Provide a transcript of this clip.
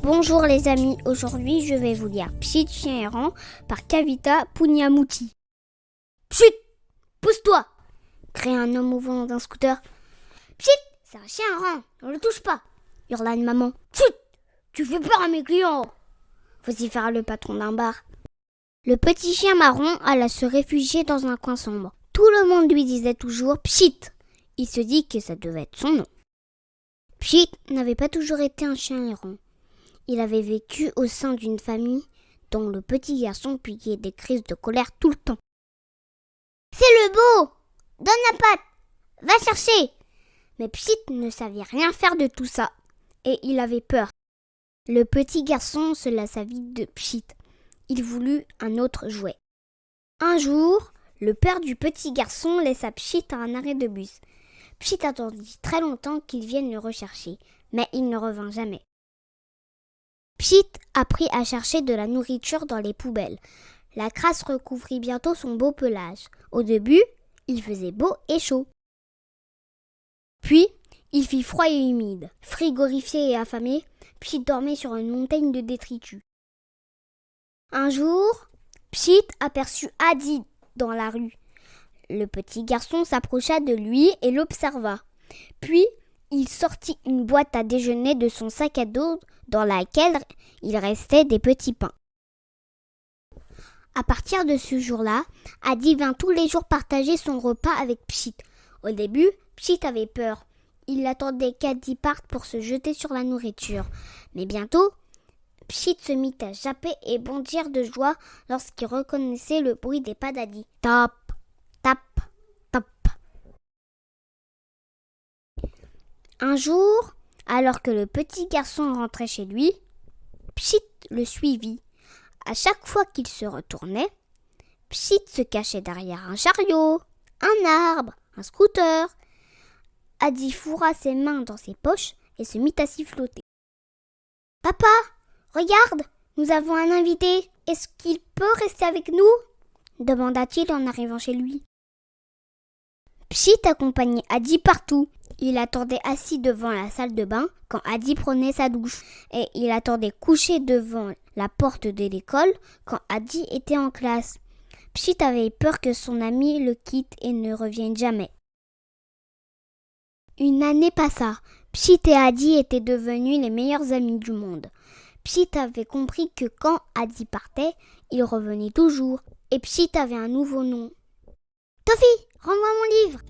Bonjour les amis, aujourd'hui je vais vous lire Pchit, chien errant par Kavita Pugnamuthy. Pchit, pousse-toi, crie un homme au volant d'un scooter. Pchit, c'est un chien errant, ne le touche pas, hurla une maman. Pchit, tu fais peur à mes clients, vociféra le patron d'un bar. Le petit chien marron alla se réfugier dans un coin sombre. Tout le monde lui disait toujours Pchit. Il se dit que ça devait être son nom. Pchit n'avait pas toujours été un chien errant. Il avait vécu au sein d'une famille dont le petit garçon piquait des crises de colère tout le temps. « C'est le beau! Donne la patte! Va chercher !» Mais Pchit ne savait rien faire de tout ça, et il avait peur. Le petit garçon se lassa vite de Pchit. Il voulut un autre jouet. Un jour, le père du petit garçon laissa Pchit à un arrêt de bus. Pchit attendit très longtemps qu'il vienne le rechercher, mais il ne revint jamais. Pchit apprit à chercher de la nourriture dans les poubelles. La crasse recouvrit bientôt son beau pelage. Au début, il faisait beau et chaud. Puis, il fit froid et humide. Frigorifié et affamé, Pchit dormait sur une montagne de détritus. Un jour, Pchit aperçut Adi dans la rue. Le petit garçon s'approcha de lui et l'observa. Puis, il sortit une boîte à déjeuner de son sac à dos dans laquelle il restait des petits pains. À partir de ce jour-là, Adi vint tous les jours partager son repas avec Pchit. Au début, Pchit avait peur. Il attendait qu'Adi parte pour se jeter sur la nourriture. Mais bientôt, Pchit se mit à japper et bondir de joie lorsqu'il reconnaissait le bruit des pas d'Adi. Tap, tap, tap. Un jour, alors que le petit garçon rentrait chez lui, Pchit le suivit. À chaque fois qu'il se retournait, Pchit se cachait derrière un chariot, un arbre, un scooter. Adi fourra ses mains dans ses poches et se mit à siffloter. « Papa, regarde, nous avons un invité. Est-ce qu'il peut rester avec nous ?» demanda-t-il en arrivant chez lui. Pchit accompagnait Adi partout. Il attendait assis devant la salle de bain quand Adi prenait sa douche. Et il attendait couché devant la porte de l'école quand Adi était en classe. Pchit avait peur que son ami le quitte et ne revienne jamais. Une année passa. Pchit et Adi étaient devenus les meilleurs amis du monde. Pchit avait compris que quand Adi partait, il revenait toujours. Et Pchit avait un nouveau nom. « Toffee, rends-moi mon livre !»